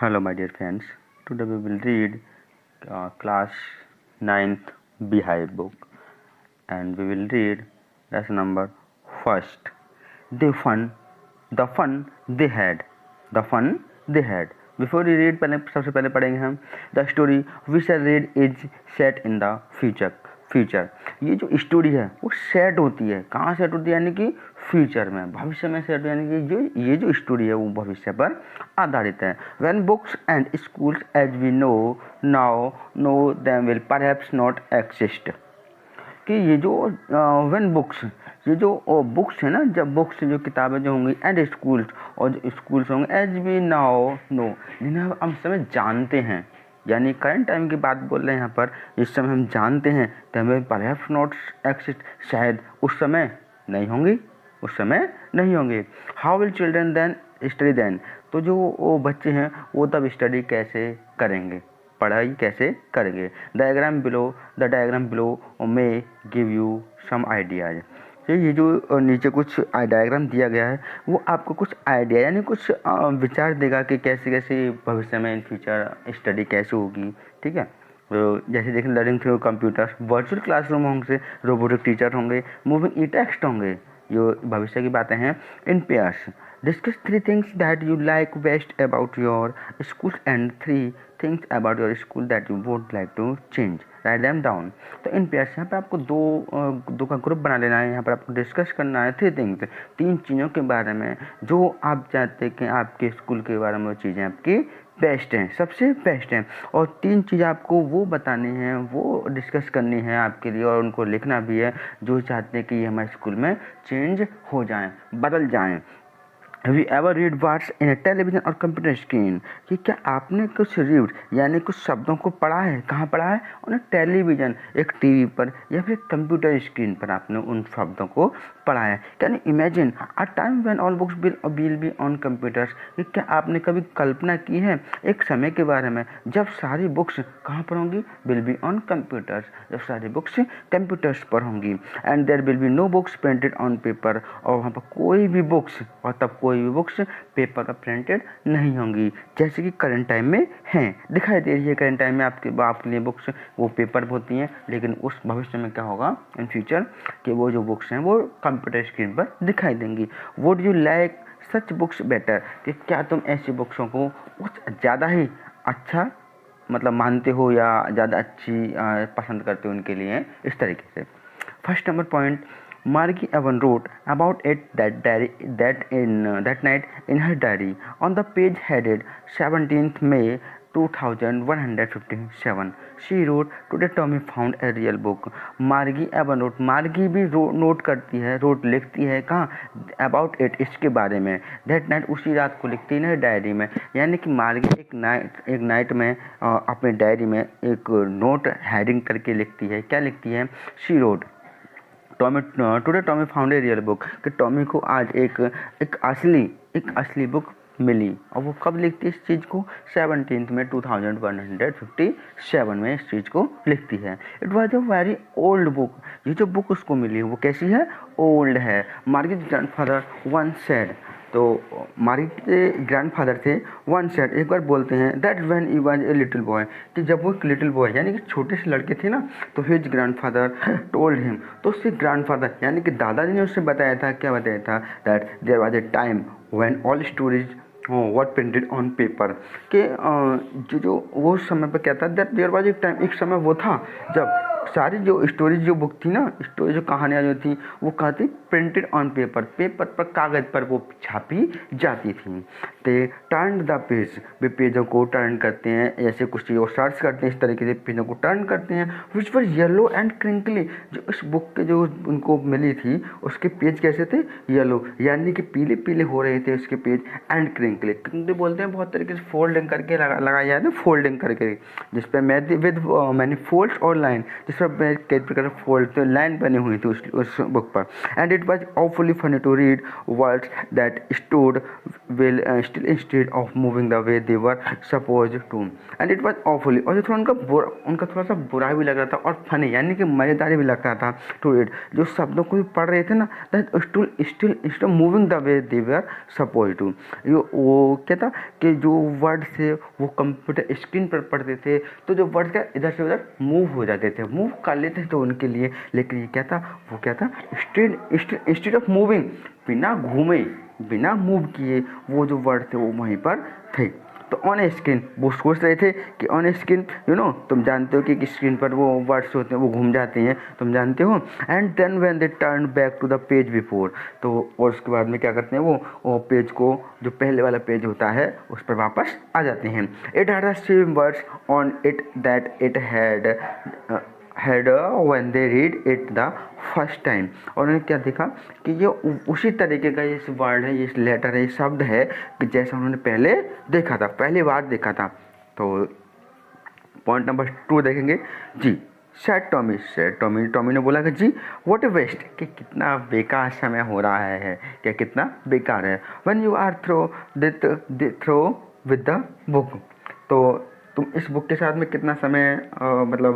Hello, my dear friends. Today we will read class 9th Beehive book, and we will read lesson number first. The fun they had, the fun they had. Before we read, सबसे पहले पढ़ेंगे हम the story we shall read is set in the future. ये जो story है वो set होती है, कहाँ सेट होती है, यानी कि फ्यूचर में, भविष्य में सेट, यानी कि ये जो स्टोरी है वो भविष्य पर आधारित है. When books and schools as we know them will perhaps not exist. कि ये जो when books, ये जो बुक्स है ना, जब बुक्स जो किताबें जो होंगी एंड स्कूल्स, और जो स्कूल्स होंगे एज वी नाउ नो, जिन्हें हम समय जानते हैं, यानी करंट टाइम की बात बोल रहे हैं यहाँ पर, जिस समय हम जानते हैं तो हमें परहैप्स नॉट एक्सिस्ट, शायद उस समय नहीं होंगी, उस समय नहीं होंगे. How will children then study then, तो जो वो बच्चे हैं वो तब स्टडी कैसे करेंगे, पढ़ाई कैसे करेंगे. The diagram below may give you some ideas. ये जो नीचे कुछ डायग्राम दिया गया है वो आपको कुछ आइडिया, यानी कुछ विचार देगा कि कैसे कैसे भविष्य में इन फ्यूचर स्टडी कैसे होगी. ठीक है, तो जैसे देखें learning through computer, virtual classroom होंगे, रोबोटिक टीचर होंगे, मूविंग ई टेक्स्ट होंगे, जो भविष्य की बातें हैं. इन pairs discuss 3 things that you like best about your school and 3 things about your school that you would like to change. Write them down. तो इन pairs यहाँ पे आपको दो का ग्रुप बना लेना है. यहाँ पर आपको डिस्कस करना है 3 things, 3 चीज़ों के बारे में जो आप चाहते हैं कि आपके स्कूल के बारे में वो चीज़ें आपकी बेस्ट हैं, सबसे बेस्ट हैं, और 3 चीज़ आपको वो बतानी हैं, वो डिस्कस करनी है आपके लिए, और उनको लिखना भी है जो चाहते हैं कि ये हमारे स्कूल में चेंज हो जाएं, बदल जाएं. Have you ever read words in a television और कंप्यूटर स्क्रीन, कि क्या आपने कुछ रीड यानी कुछ शब्दों को पढ़ा है, कहाँ पढ़ा है, उन्हें टेलीविज़न, एक टीवी पर या फिर कंप्यूटर स्क्रीन पर आपने उन शब्दों को पढ़ा है. Can you imagine a time when all books will be on computers, कि क्या आपने कभी कल्पना की है एक समय के बारे में जब सारी बुक्स कहाँ पर होंगी, विल बी ऑन कंप्यूटर्स, जब सारी बुक्स कंप्यूटर्स पर होंगी. And there will be no books printed on paper, और वहाँ पर कोई भी बुक्स, और तब कोई भी बुक्स पेपर पर प्रिंटेड नहीं होंगी, जैसे कि करंट टाइम में हैं, दिखाई दे रही है. करंट टाइम में आपके लिए बुक्स वो पेपर पर होती हैं, लेकिन उस भविष्य में क्या होगा इन फ्यूचर, कि वो जो बुक्स हैं वो कंप्यूटर स्क्रीन पर दिखाई देंगी. Would you like such books better, कि क्या तुम ऐसी बुक्सों को कुछ ज़्यादा ही अच्छा मतलब मानते हो या ज़्यादा अच्छी पसंद करते हो उनके लिए, इस तरीके से. First number point, Margie Evan wrote about it that night in her diary. On the page headed 17th May 2157, she wrote, "Today Tommy found a real book." मार्गी एवन रोट, मार्गी भी नोट करती है, लिखती है कहाँ, अबाउट इट, इसके बारे में, दैट नाइट, उसी रात को लिखती है ना डायरी में. यानी कि मार्गी एक नाइट में अपने डायरी में एक नोट हेडिंग करके लिखती है. क्या लिखती है, she wrote, today Tommy found a real book, कि टॉमी को आज एक असली बुक मिली. और वो कब लिखती है इस चीज़ को, 17 में 2157 में इस चीज़ को लिखती है. It was a very old book, ये जो बुक उसको मिली वो कैसी है, ओल्ड है. मार्गीज ग्रैंडफादर वन सेड, तो मार्गी के ग्रैंडफादर थे, वन सेड, एक बार बोलते हैं, that when he was a little boy, कि जब वो एक लिटिल बॉय यानी कि छोटे से लड़के थे ना, तो हिज ग्रैंडफादर टोल्ड हिम, तो उसके ग्रैंडफादर यानी कि दादाजी ने उससे बताया था, क्या बताया था, that there was a time when all stories what printed on paper, के जो वो समय पर क्या था, that there was a time, एक समय वो था जब सारी जो स्टोरीज जो बुक थी ना, स्टोरी जो कहानियाँ जो थी वो कहाँ थी, प्रिंटेड ऑन पेपर, पेपर पर, कागज़ पर वो छापी जाती थी. ते टर्न द पेज, वे पेजों को टर्न करते हैं, ऐसे कुछ चीज़ों को सर्च करते हैं, इस तरीके से पेजों को टर्न करते हैं. विच वर येलो एंड क्रिंकली, जो इस बुक के जो उनको मिली थी उसके पेज कैसे थे, येलो, यानी कि पीले पीले हो रहे थे उसके पेज. एंड क्रिंकली, क्रिंकली बोलते हैं बहुत तरीके से फोल्डिंग करके लगाया जाए ना, फोल्डिंग करके, जिस पर विद मैनी फोल्ड्स और लाइन, जिस पर कई प्रकार फोल्ड लाइन बनी हुई थी उस बुक पर। And it was awfully funny to read words that stood will still instead of moving the way they were suppose to. And it was awfully, और जो थोड़ा उनका थोड़ा सा बुरा भी लग रहा था और फनी यानी कि मज़ेदार भी लगता था टू रीड। जो शब्दों को भी पढ़ रहे थे ना, that still moving the way they were suppose to. वो क्या था कि जो वर्ड थे वो कंप्यूटर स्क्रीन पर पढ़ते थे तो जो वर्ड का इधर से उधर मूव हो जाते थे, मूव कर लेते थे तो उनके लिए। लेकिन ये क्या था, वो क्या था, इंस्टेड ऑफ मूविंग, बिना घूमे बिना मूव किए वो जो वर्ड थे वो वहीं पर थे। तो ऑन स्क्रीन वो सोच रहे थे कि ऑन स्क्रीन तुम जानते हो कि स्क्रीन पर वो वर्ड्स होते हैं वो घूम जाते हैं, तुम जानते हो। And then when they turn back to the page before, तो और उसके बाद में क्या करते हैं वो पेज को, जो पहले वाला पेज होता है उस पर वापस आ जाते हैं। It had the same words on it that it had when they read it the first time. और उन्होंने क्या देखा कि ये उसी तरीके का ये वर्ड है, ये लेटर है, ये शब्द है कि जैसा उन्होंने पहले देखा था, पहली बार देखा था। तो पॉइंट नंबर 2 देखेंगे जी। टॉमी ने बोला कि जी व्हाट ए वेस्ट, कि कितना बेकार समय हो रहा है, क्या कितना बेकार है। When you are through with the book, तो तुम इस बुक के साथ में कितना समय मतलब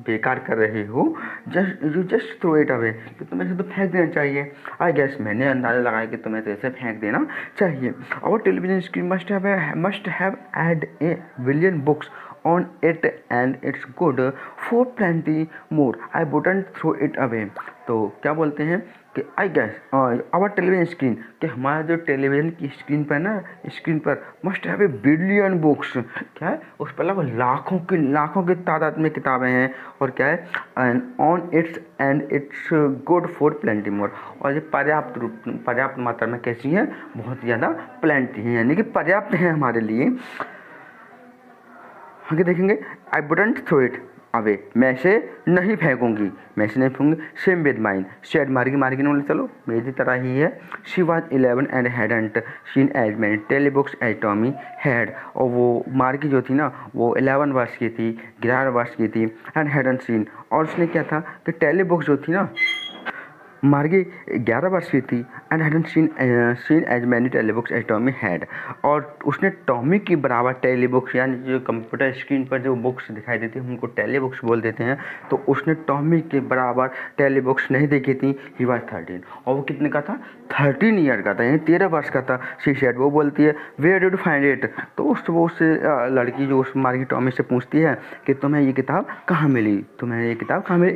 बेकार कर रहे हो। जस्ट थ्रो इट अवे, कि तुम्हें इसे तो फेंक देना चाहिए। आई गेस मैंने अंदाज़ा लगाया कि तुम्हें तो इसे फेंक देना चाहिए। Our television screen must have had a billion books on it and it's good for plenty more. I wouldn't throw it away. तो क्या बोलते हैं कि I guess our television screen, कि हमारा जो टेलीविज़न की स्क्रीन पर ना, स्क्रीन पर must have a billion books, क्या है उस पर लगभग लाखों की तादाद में किताबें हैं। और क्या है, and on its and it's good for plenty more, और ये पर्याप्त मात्रा में कैसी है, बहुत ज़्यादा प्लेंटी है, यानी कि पर्याप्त है हमारे लिए। आगे देखेंगे, I wouldn't throw it away, मैं इसे नहीं फेंकूंगी, same with mine, said Margie ने बोले चलो मेरी तरह ही है। She was 11 and hadn't seen as many telebooks as Tommy had, और वो मार्गी जो थी ना वो 11 वर्ष की थी, 11 वर्ष की थी, एंड हैडंट सीन, और उसने क्या था कि टेली बुक्स जो थी ना, मार्गी 11 वर्ष की थी, and hadn't seen as many telebooks as Tommy had, और उसने टॉमी की बराबर टेली बुक्स, यानी जो कंप्यूटर स्क्रीन पर जो बुक्स दिखाई देती है उनको टेली बुक्स बोल देते हैं, तो उसने टॉमी के बराबर टेली बुक्स नहीं देखी थी। ही वॉज 13, और वो कितने का था, 13 ईयर का था, यानी 13 वर्ष का था। शी सेड, वो बोलती है where did you find it, तो उससे लड़की जो उस मार्गी टॉमी से पूछती है कि तुम्हें ये किताब कहाँ मिली,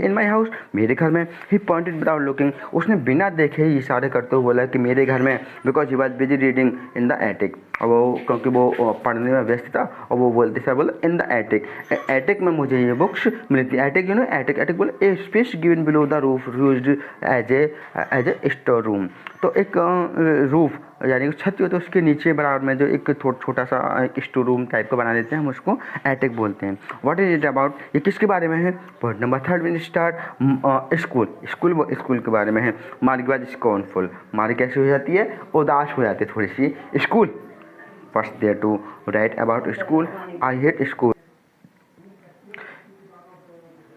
इन माई हाउस, मेरे घर में। ही पॉइंटेड विदाउट लुकिंग, उसने बिना देखे ही इशारे करते हुए बोला कि मेरे घर में, because he was busy reading in the attic, और वो क्योंकि वो पढ़ने में व्यस्त था, और वो बोलते सर बोला इन द एटिक में मुझे ये बुक्स मिली थी। एटिक एटिक बोले a space given below the roof used as a store room, तो एक रूफ यानी छत होती है उसके नीचे बराबर में जो एक छोटा सा एक स्टोर रूम टाइप का बना देते हैं, हम उसको एटिक बोलते हैं। व्हाट इज इट अबाउट, ये किसके बारे में है। Point number 3 will start school के बारे में है। मार्गी वाज स्कॉर्नफुल, मार्गी कैसी हो जाती है, उदास हो जाती है थोड़ी सी। School, first there to write about school, I hate school.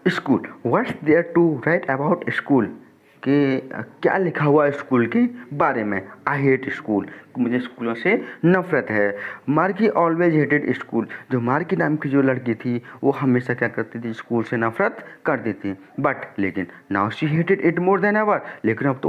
School, what's there to write about school, कि क्या लिखा हुआ है स्कूल के बारे में। आई हेट स्कूल, मुझे स्कूलों से नफरत है। मार्गी ऑलवेज हेटेड स्कूल, जो मार्गी नाम की जो लड़की थी वो हमेशा क्या करती थी, स्कूल से नफरत करती थी। बट लेकिन now she hated it more than ever, लेकिन अब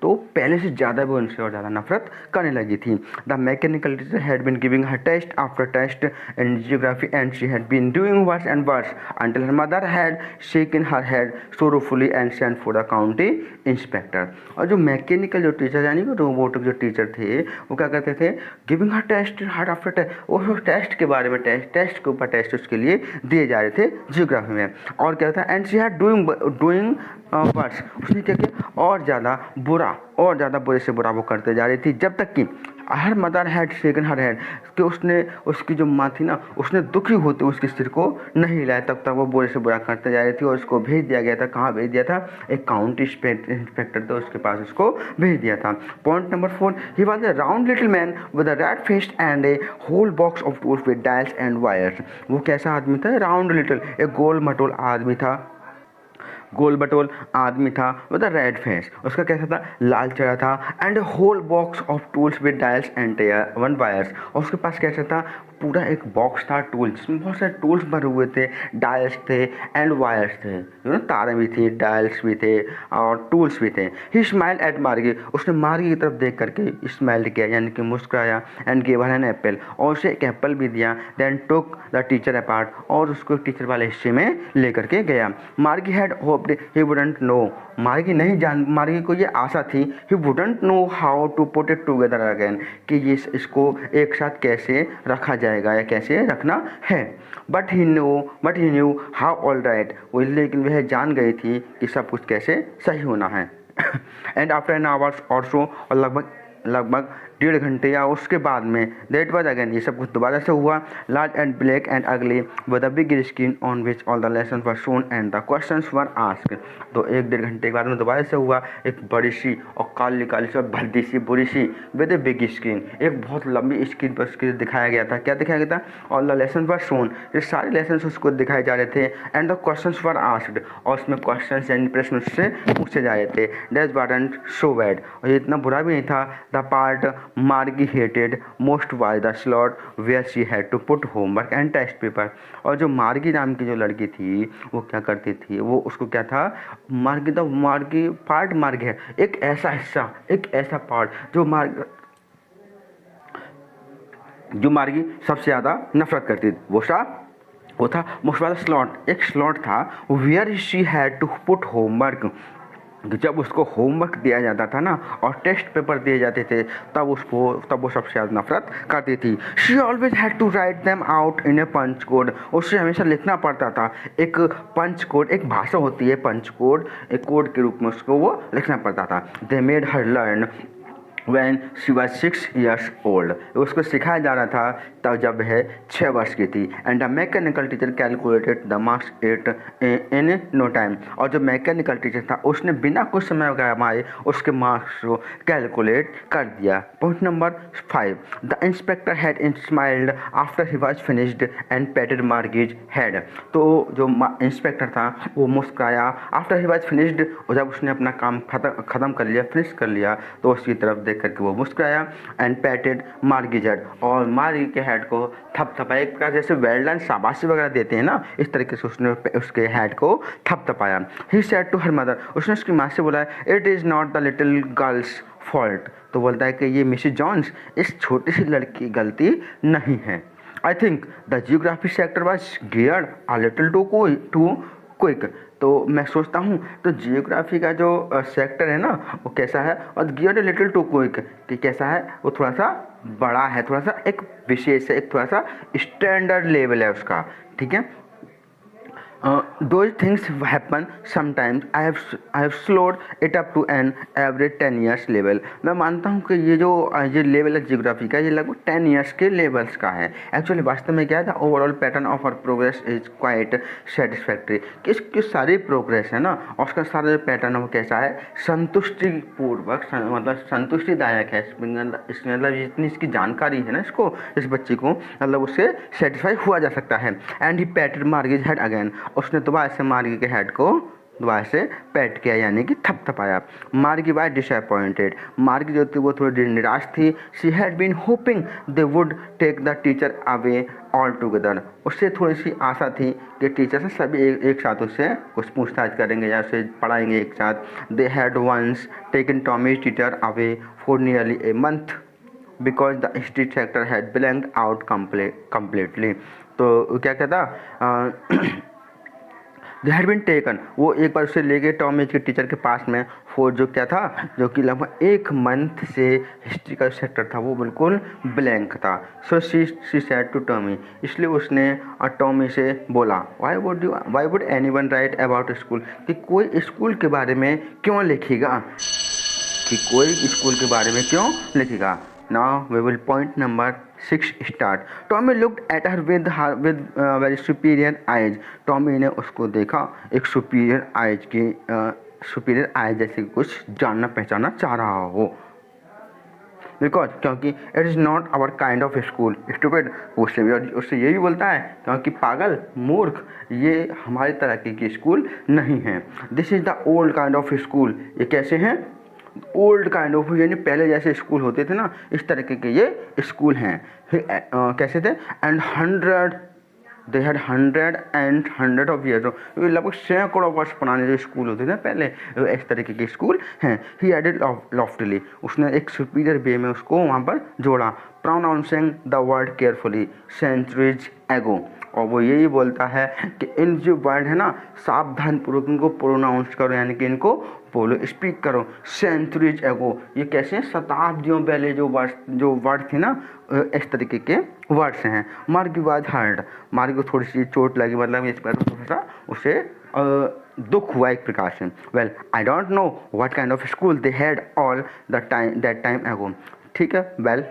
तो पहले से ज़्यादा भी उनसे और ज़्यादा नफरत करने लगी थी। The mechanical teacher had been giving her test after test in geography and she had been doing worse and worse until her mother had shaken her head sorrowfully and sent for the county inspector. और जो mechanical जो teacher यानी कि robotic जो teacher थे वो क्या करते थे, giving her test her after test, वो टेस्ट के बारे में टेस्ट के ऊपर टेस्ट उसके लिए दिए जा रहे थे जियोग्राफी में। और क्या था, and she had doing worse, उसने क्या किया और ज़्यादा बुरे से बुरा वो करते जा रही थी, जब तक कि हर mother had shaken her head, कि उसने उसकी जो माँ थी ना उसने दुखी होते उसके सिर को नहीं हिलाया, तब तक वो बुरे से बुरा करते जा रही थी। और उसको भेज दिया गया था, कहाँ भेज दिया था, एक काउंटी इंस्पेक्टर थे उसके पास उसको भेज दिया था। Point number 4, he was a round little man with a red face and a whole box of tools with dials and wires. वो कैसा आदमी था, राउंड लिटिल, एक गोल मटोल आदमी था गोल बटोल आदमी था विद अ रेड फेस, उसका कैसा था, लाल चेहरा था, and a whole box of tools with dials and one wires, और उसके पास कैसा था, पूरा एक बॉक्स था टूल जिसमें बहुत सारे टूल्स भरे हुए थे, डायल्स थे एंड वायर्स थे, यू नो तारे भी थी, डायल्स भी थे और टूल्स भी थे। ही स्माइल्ड एट मार्गी, उसने मार्गी की तरफ देख करके स्माइल किया यानी कि मुस्कुराया, and give her an apple, और उसे एक एप्पल भी दिया, then took the teacher apart, और उसको टीचर वाले हिस्से में लेकर के गया। Margie had hoped he wouldn't know, Margie को ये आशा थी, he wouldn't know how to put it together again, कि ये इसको एक साथ कैसे रखा जाएगा या कैसे रखना है। But he knew how all right, वो लेकिन वह जान गई थी कि सब कुछ कैसे सही होना है। एंड आफ्टर एन आवर्स और सो, और लगभग 1.5 घंटे या उसके बाद में, दैट वाज अगेन, ये सब कुछ दोबारा से हुआ, लार्ज एंड ब्लैक एंड अगली with a big screen on which all the lessons were shown and the questions were asked. तो 1-1.5 घंटे के बाद में दोबारा से हुआ, एक बड़ी सी और काली सी और भद्दी सी बुरी सी विद ए बिग स्क्रीन, एक बहुत लंबी स्क्रीन पर उसके दिखाया गया था। क्या दिखाया गया था, all the lessons were shown, ये सारे लेसन्स उसको दिखाए जा रहे थे, and the questions were asked, और उसमें क्वेश्चन यानी प्रश्न उससे पूछे जा रहे थे। दैट वाज़न्ट सो बैड, और ये इतना बुरा भी नहीं था। The part Margie hated most was the slot where she had to put homework and test paper, और जो मार्गी नाम की जो लड़की थी वो क्या करती थी, वो उसको क्या था, मार्गी है एक ऐसा हिस्सा, एक ऐसा पार्ट जो मार्गी सबसे ज़्यादा नफरत करती थी, वो था मोस्ट वाला स्लॉट, एक स्लॉट था where she had to put homework, जब उसको होमवर्क दिया जाता था ना और टेस्ट पेपर दिए जाते थे तब वो सबसे ज़्यादा नफरत करती थी। She always had to write them out in a punch code, उससे हमेशा लिखना पड़ता था एक पंच कोड, एक भाषा होती है पंच कोड, एक कोड के रूप में उसको वो लिखना पड़ता था। They made her learn When she was 6 years old, उसको सिखाया जा रहा था तब जब वह 6 वर्ष की थी। And the mechanical teacher calculated the marks in no time, और जो मैकेनिकल टीचर था उसने बिना कुछ समय गवाए उसके मार्क्स को कैलकुलेट कर दिया। Point number 5, the inspector had smiled after he was finished and patted Margie's head, तो जो इंस्पेक्टर था वो मुस्कुराया आफ्टर ही वॉज फिनिश्ड, और जब उसने अपना काम ख़त्म कर लिया, फिनिश कर लिया, तो उसकी तरफ देख करके वो मुस्कुराया, एंड पैटेड मार्गी हेड, और मार्गी के हेड को थपथपाया, एक प्रकार जैसे वेल डन शाबाशी वगैरह देते हैं ना, इस तरीके से उसने उसके हेड को थपथपाया। He said to her mother, उसने उसकी माँ से बोला, it is not the little girl's fault, तो बोलता है कि ये मिसेस जॉन्स इस छोटी सी लड़की की गलती नहीं है। I think the geography sector was geared a little too quick, तो मैं सोचता हूँ तो जियोग्राफी का जो सेक्टर है ना वो कैसा है, और geared a little too quick कि कैसा है, वो थोड़ा सा बड़ा है, थोड़ा सा एक विशेष है, एक थोड़ा सा स्टैंडर्ड लेवल है उसका, ठीक है। Those things happen sometimes. I have slowed it up to an average 10 years level. मैं मानता हूँ कि ये लेवल है जियोग्राफी का, ये लगभग 10 years के लेवल्स का है। एक्चुअली वास्तव में क्या है, overall pattern of our progress is quite satisfactory, कि इसकी सारी प्रोग्रेस है ना और उसका सारा जो पैटर्न है वो कैसा है, संतुष्टिपूर्वक, मतलब संतुष्टिदायक है। मतलब जितनी इसकी जानकारी है ना इसको, इस बच्ची को, मतलब उससे सेटिस्फाई हुआ जा सकता है। And he patted Margie's head again, उसने दोबारा से मार्गी के हेड को दोबारा से पैट किया यानी कि थपथपाया। मार्गी वाज डिसअपॉइंटेड, मार्गी जो थी वो थोड़ी निराश थी। She had been hoping they would take the teacher away altogether, उससे थोड़ी सी आशा थी कि टीचर से सभी एक साथ उससे कुछ पूछताछ करेंगे या उसे पढ़ाएंगे एक साथ। They had once taken Tommy's teacher away for nearly a month because the history sector had blanked out completely. तो क्या कहता, दे हैड बीन टेकन, वो एक बार उसे ले गए टॉमीज के टीचर के पास में, फॉर जो क्या था, जो कि लगभग 1 मंथ से हिस्ट्री का सेक्टर था वो बिल्कुल ब्लैंक था। So she said to Tommy, इसलिए उसने टॉमी से बोला, why would anyone write about school, कि कोई स्कूल के बारे में क्यों लिखेगा, Now we will point number 6 start. Tommy looked at her with very superior eyes. Tommy ने उसको देखा एक superior eyes जैसे कुछ जानना पहचाना चाह रहा हो। बिकॉज क्योंकि it is not our kind of school. Stupid उससे ये भी बोलता है क्योंकि पागल मूर्ख, ये हमारी तरह की स्कूल नहीं है। This is the old kind of school, ये कैसे हैं, ओल्ड काइंड ऑफ, यानी पहले जैसे स्कूल होते थे ना इस तरीके के ये स्कूल हैं। कैसे थे, and 100 they had 100 of years, लगभग सैकड़ों वर्ष पुराने जो स्कूल होते थे पहले, इस तरीके के स्कूल हैं। ही एडेड लॉफ्टली, उसने एक सुपीरियर वे में उसको वहाँ पर जोड़ा। Pronouncing the word carefully centuries ago, और वो यही बोलता है कि इन जो वर्ड है ना सावधान पूर्वक इनको प्रोनाउंस करो, यानी कि इनको बोलो, स्पीक करो। सेंचुरीज एगो, ये कैसे, शताब्दियों पहले जो वर्ड थे ना इस तरीके के वर्ड्स हैं। मार्ग वाज हर्ट, मार्ग को थोड़ी सी चोट लगी, मतलब इस पर थोड़ा सा उसे दुख हुआ एक प्रकार से। Well I don't know what kind of school they had all the time that time एगो, ठीक है। वेल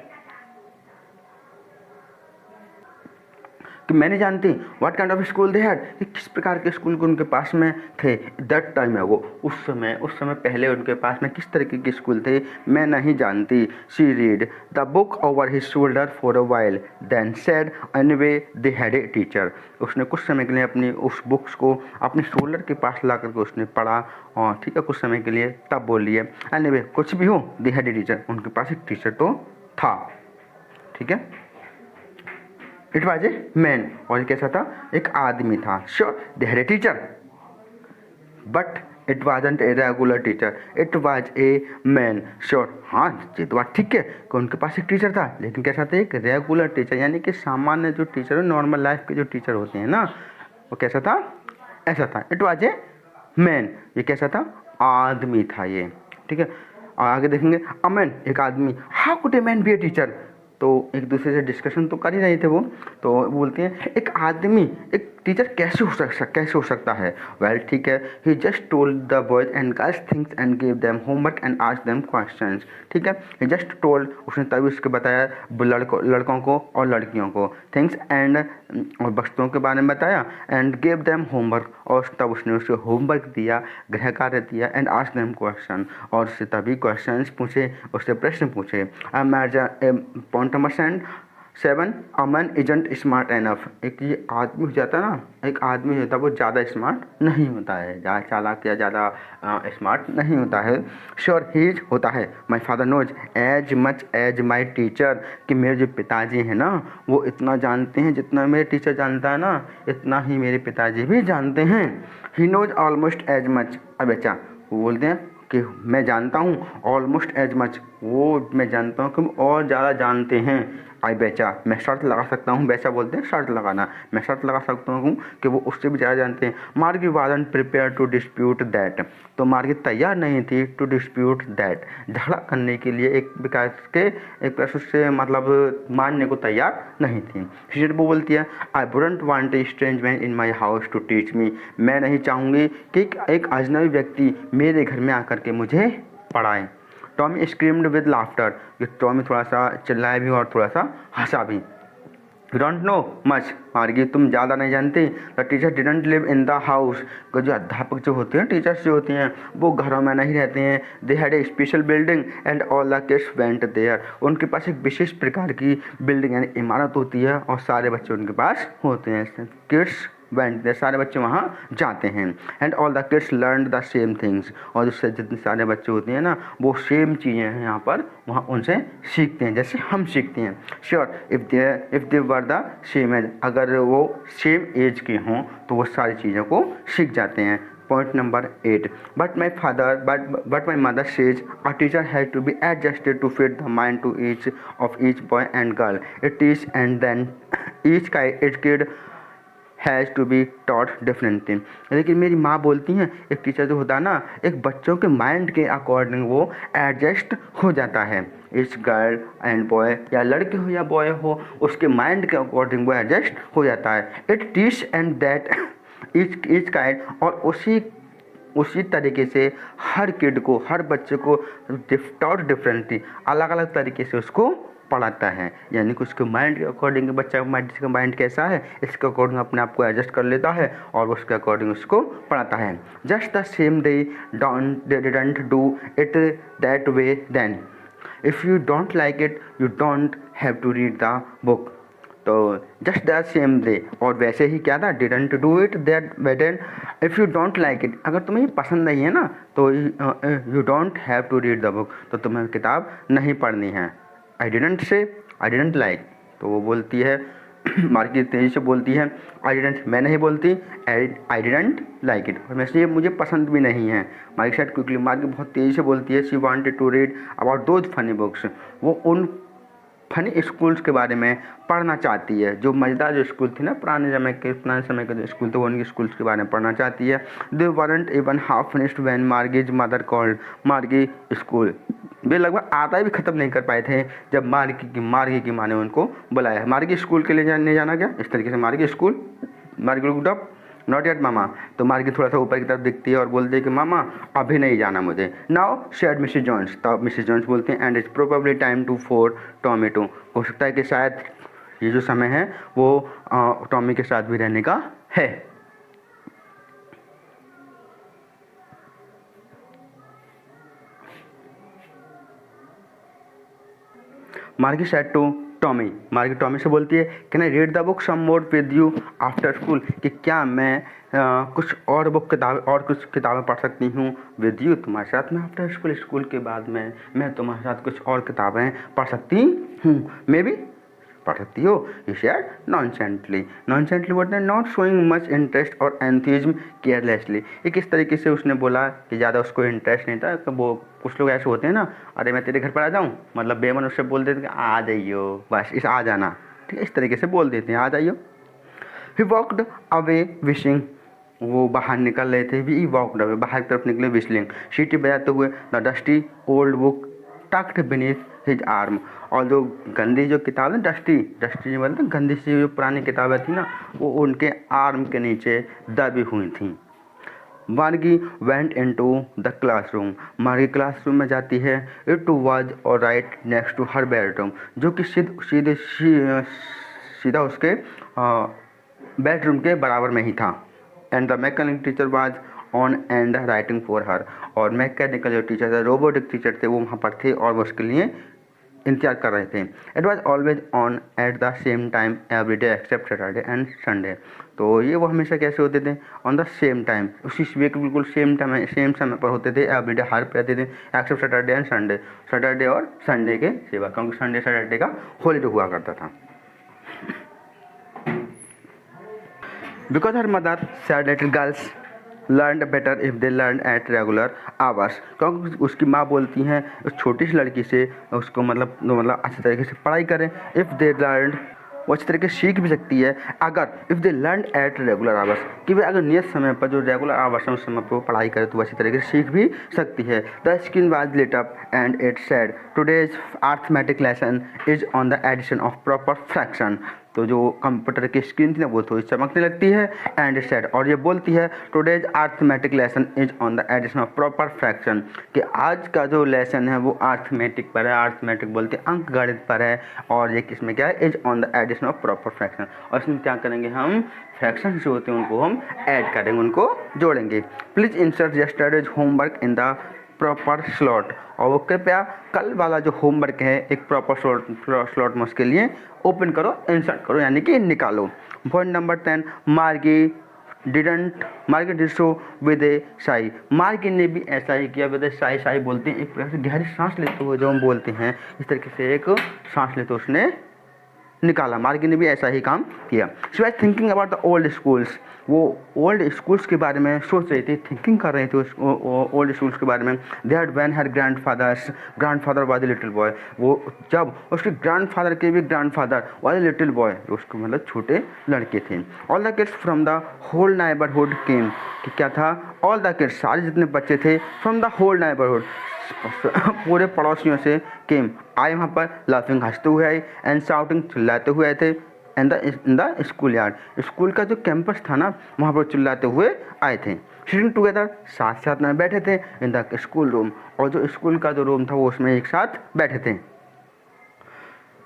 कि मैं नहीं जानती what kind of school they had, कि किस प्रकार के स्कूल उनके पास में थे। दैट टाइम है वो, उस समय पहले उनके पास में किस तरीके के स्कूल थे मैं नहीं जानती। She read the book over his shoulder for a while then said anyway they had a teacher, उसने कुछ समय के लिए अपनी उस बुक्स को अपने शोल्डर के पास ला करके उसने पढ़ा, और ठीक है कुछ समय के लिए, तब बोली है एनीवे कुछ भी हो दे हैड ए टीचर, उनके पास एक टीचर तो था, ठीक है। इट वॉज ए मैन, और कैसा था, एक आदमी था। Sure they had a teacher but it wasn't a regular teacher, it was a man. Sure, हाँ ये तो बात ठीक है कि उनके पास एक टीचर था, लेकिन कैसा था, एक रेगुलर टीचर, यानी कि सामान्य जो टीचर, नॉर्मल लाइफ के जो टीचर होते हैं ना, वो कैसा था, ऐसा था। इट वाज ए मैन, ये कैसा था, आदमी था ये, ठीक है। और आगे देखेंगे अ मैन, एक आदमी। How could a man B a teacher, तो एक दूसरे से डिस्कशन तो कर ही रहे थे वो, तो बोलते हैं एक आदमी एक टीचर कैसे हो सकता है। वेल ठीक है, he just told the boys and girls things and give them homework and asked them questions, ठीक है। ही जस्ट टोल्ड, उसने तभी उसको बताया लड़कों को और लड़कियों को, थिंग्स एंड, और वस्तुओं के बारे में बताया, एंड गिव देम होमवर्क, और तब उसने उसको होमवर्क दिया, गृह कार्य दिया, एंड आस्क्ड देम क्वेश्चन, और उससे तभी क्वेश्चन पूछे, उससे प्रश्न पूछे। Point number 7, a man isn't smart enough, एक ये आदमी हो जाता है ना, एक आदमी होता है वो ज़्यादा स्मार्ट नहीं होता है, ज़्यादा चालाक या ज़्यादा स्मार्ट नहीं होता है। श्योर ही होता है, my father knows as much as my teacher, कि मेरे जो पिताजी हैं ना वो इतना जानते हैं जितना मेरे टीचर जानता है ना, इतना ही मेरे पिताजी भी जानते हैं। He knows almost as much, अब बच्चा वो बोलते हैं कि मैं जानता हूँ, ऑलमोस्ट एज मच, वो मैं जानता हूँ कि और ज़्यादा जानते हैं। आई बेचा, मैं शर्त लगा सकता हूँ, बेचा बोलते हैं शर्त लगाना, मैं शर्त लगा सकता हूँ कि वो उससे भी ज़्यादा जानते हैं। Margie wasn't prepared to dispute that, तो मार्गी तैयार नहीं थी टू डिस्प्यूट दैट, झगड़ा करने के लिए एक विकास के एक प्रश्न से मतलब मानने को तैयार नहीं थी। फिर वो बोलती है I wouldn't want a strange man in my house to teach me, मैं नहीं चाहूँगी कि एक अजनबी व्यक्ति मेरे घर में आकर के मुझे पढ़ाए। टॉमी स्क्रीम्ड विद लाफ्टर, ये टॉमी थोड़ा सा चिल्लाया भी और थोड़ा सा हंसा भी। यू डोंट नो मच, मार्गी तुम ज़्यादा नहीं जानती। The teacher didn't live in the house, जो अध्यापक जो होते हैं, टीचर्स जो होते हैं वो घरों में नहीं रहते हैं। They had a special building and all the kids went there, उनके पास एक विशेष प्रकार की बिल्डिंग यानी इमारत होती है और सारे बच्चे उनके पास होते हैं। किड्स वेंट देयर, सारे बच्चे वहाँ जाते हैं। And all the kids learn the same things, और उससे जितने सारे बच्चे होते हैं ना वो सेम चीज़ें हैं यहाँ पर वहाँ उनसे सीखते हैं जैसे हम सीखते हैं। Sure if they were the same age, अगर वो सेम एज के हों तो वो सारी चीज़ों को सीख जाते हैं। Point number 8. But my mother says a teacher has to be adjusted to fit the mind to each boy and girl. It is, and then each kid has to be taught differently, लेकिन मेरी माँ बोलती हैं एक teacher जो होता है ना एक बच्चों के माइंड के अकॉर्डिंग वो एडजस्ट हो जाता है। इच गर्ल एंड बॉय, या लड़के हो या बॉय हो, उसके माइंड के अकॉर्डिंग वो एडजस्ट हो जाता है। It teach and that etch kind, और उसी तरीके से हर किड को, हर बच्चे को टॉट डिफरेंटली, अलग अलग तरीके से उसको पढ़ाता है, यानी कि उसके माइंड के अकॉर्डिंग बच्चा का माइंड कैसा है इसके अकॉर्डिंग अपने आप को एडजस्ट कर लेता है और उसके अकॉर्डिंग उसको पढ़ाता है। Just the same they didn't do it that way then, if you don't like it you don't have to read the book. तो जस्ट दैट सेम डे, और वैसे ही क्या था, didn't do it that way then. If you don't like it, अगर तुम्हें ये पसंद नहीं है ना तो you don't have to read the book, तो तुम्हें किताब नहीं पढ़नी है। I didn't say I didn't like, तो वो बोलती है मार्गी तेज़ी से बोलती है आई डिडंट, मैं नहीं बोलती आई डिडंट लाइक इट, और वैसे ये मुझे पसंद भी नहीं है। मार्गी सेड क्विकली, मार्गी बहुत तेज़ी से बोलती है she wanted to read about those funny books, वो उन फनी स्कूल्स के बारे में पढ़ना चाहती है, जो मज़ेदार जो स्कूल थी ना पुराने समय के जो स्कूल थे, वो उनके स्कूल्स के बारे में पढ़ना चाहती है। They weren't even half finished when Margie's mother called Margie school, वे लगभग आधा भी ख़त्म नहीं कर पाए थे जब मार्गी की माँ ने उनको बुलाया। मार्गी स्कूल के लिए जाना गया, इस तरीके से मार्गी स्कूल, मार्गी लुक्ड अप नॉट येट मामा, तो मार्गी थोड़ा सा ऊपर की तरफ दिखती है और बोलती है कि मामा अभी नहीं जाना मुझे। नाउ शेड मिसेस जॉन्स, तब मिसेस जॉन्स बोलती हैं and it's probably time to for Tommy too, हो सकता है कि शायद ये जो समय है वो टॉमी के साथ भी रहने का है। Margie said to Tommy, Margie Tommy से बोलती है can I read the book some more with you after school, कि क्या मैं कुछ और कुछ किताबें पढ़ सकती हूँ विद यू, तुम्हारे साथ में आफ्टर स्कूल, स्कूल के बाद में मैं तुम्हारे साथ कुछ और किताबें पढ़ सकती हूँ, मे बी पढ़ सकती हो। ही सेड नॉनसेंटली बोलते हैं नॉट शोइंग मच इंटरेस्ट और एंथुजिज्म केयरलेसली, ये किस तरीके से उसने बोला कि ज़्यादा उसको इंटरेस्ट नहीं था। तो वो कुछ लोग ऐसे होते हैं ना, अरे मैं तेरे घर पर आ जाऊँ, मतलब बेमन उससे बोल देते हैं आ जाइयो, बस इस आ जाना, ठीक है, इस तरीके से बोल देते हैं आ जाइयो। ही वॉकड अवे विशिंग, वो बाहर निकल रहे थे, वी वॉकड अवे, बाहर की तरफ निकले विशलिंग, सीटी बजाते हुए the dusty old book tucked beneath his arm, और जो गंदी जो किताब है डस्टी मतलब गंदी सी जो पुरानी किताबें थी ना, वो उनके आर्म के नीचे दबी हुई थी। Margie went into the classroom, Margie classroom में जाती है। इट वाज और right next to her bedroom, जो कि सीधा उसके बेडरूम के बराबर में ही था। And the mechanic teacher was on and writing for her, और मैकेनिकल जो टीचर थे, रोबोटिक टीचर थे, वो वहाँ पर थे और वो उसके लिए इंतजार कर रहे थे। It was always on at the same time every day except Saturday and Sunday, तो ये वो हमेशा कैसे होते थे, ऑन द सेम टाइम, उसी वीक बिल्कुल सेम समय पर होते थे, एवरी डे हर पे आते थे, except Saturday and Sunday, Saturday और संडे के सिवा, क्योंकि संडे सैटरडे का हॉलीडे हुआ करता था। Because her mother sad little girls learn better if they learn at regular hours, क्योंकि उसकी माँ बोलती हैं उस छोटी सी लड़की से उसको मतलब अच्छी तरीके से पढ़ाई करें। इफ़ दे लर्न, वो अच्छी तरीके से सीख भी सकती है अगर if they learn at regular hours, कि वे अगर नियत समय पर जो रेगुलर आवर्स है उस समय पर वो पढ़ाई करे तो वो अच्छी तरीके से सीख भी सकती है। The screen was lit up and it said today's arithmetic lesson is on the addition of proper fraction, तो जो कंप्यूटर की स्क्रीन थी ना वो थोड़ी चमकने लगती है। एंड सेड, और ये बोलती है today's arithmetic lesson is on the addition of proper fraction, कि आज का जो लेसन है वो अर्थमेटिक पर है, अर्थमेटिक बोलते हैं अंक गणित पर है, और ये किसमें क्या है, is on the addition of proper fraction, और इसमें क्या करेंगे हम फ्रैक्शन जो होते हैं उनको हम ऐड करेंगे, उनको जोड़ेंगे। Please insert yesterday's homework in the proper slot, और वो कृपया कल वाला जो होमवर्क है एक प्रॉपर स्लॉट में उसके लिए ओपन करो, इंसर्ट करो, यानी कि निकालो। पॉइंट नंबर 10, मार्गी डिड सो विद ए साई, मार्गी ने भी ऐसा ही किया विद ए साई, साई बोलते हैं एक प्रकार से गहरी सांस लेते हुए जो हम बोलते हैं, इस तरीके से एक सांस लेते उसने निकाला, मार्गी ने भी ऐसा ही काम किया। She was thinking about the old schools, वो ओल्ड स्कूल्स के बारे में सोच रही थी, थिंकिंग कर रही थी उस ओल्ड स्कूल्स के बारे में। They had when her grandfather was a little boy, वो जब उसके ग्रैंडफादर के भी grandfather was a little boy, उसको मतलब छोटे लड़के थे। All the kids from the whole neighbourhood came, कि क्या था, ऑल द किड्स सारे जितने बच्चे थे, फ्रॉम द होल नेबरहुड पूरे पड़ोसियों से, केम आए वहाँ पर, लाफिंग हंसते हुए आए, एंड शाउटिंग चिल्लाते हुए आए थे, in the school yard, school का जो कैंपस था ना वहाँ पर चिल्लाते हुए आए थे। सिटिंग टुगेदर, साथ साथ में बैठे थे, इन द स्कूल रूम, और जो स्कूल का जो रूम था वो उसमें एक साथ बैठे थे।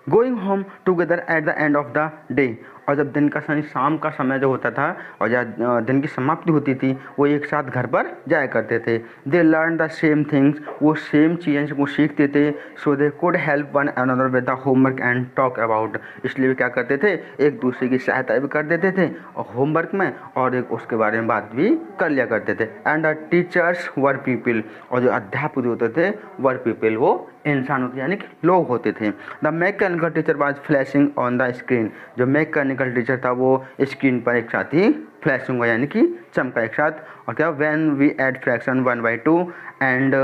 Going home together at the end of the day, और जब दिन का शाम का समय जो होता था और जब दिन की समाप्ति होती थी वो एक साथ घर पर जाया करते थे। They learn the same things, वो सेम चीज़ें वो सीखते थे। So they could help one another with the homework and talk about, इसलिए वे क्या करते थे, एक दूसरे की सहायता भी कर देते थे और होमवर्क में, और एक उसके बारे में बात भी कर लिया करते थे। And the teachers were people, और जो अध्यापक होते थे वर पीपल, वो इंसान होते यानी कि लोग होते थे। The mechanical teacher was flashing on the screen, जो मैकेनिकल टीचर था वो स्क्रीन पर एक साथ ही फ्लैशिंग हुआ यानी कि चमका एक साथ। और क्या, when we add fraction 1/2 and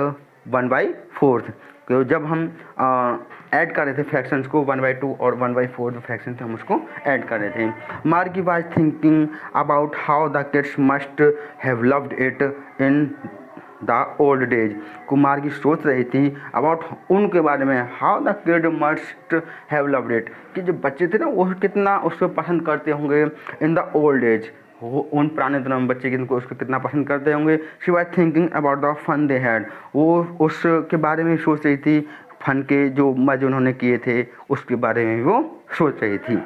1/4, तो जब हम ऐड कर रहे थे फ्रैक्शंस को 1/2 और 1/4 जो फ्रैक्शन थे हम उसको ऐड कर रहे थे। मार्गी was thinking about how the kids must have loved it in the old days, Kumar की सोच रही थी अबाउट उनके बारे में, how the kid must have loved it, कि जो बच्चे थे ना वो कितना उसको पसंद करते होंगे इन द ओल्ड एज, वो उन पुराने दिनों में बच्चे जिनको उसको कितना पसंद करते होंगे। She was thinking about the fun they had, वो उसके बारे में सोच रही थी, फन के जो मजे उन्होंने किए थे उसके बारे में वो सोच रही थी।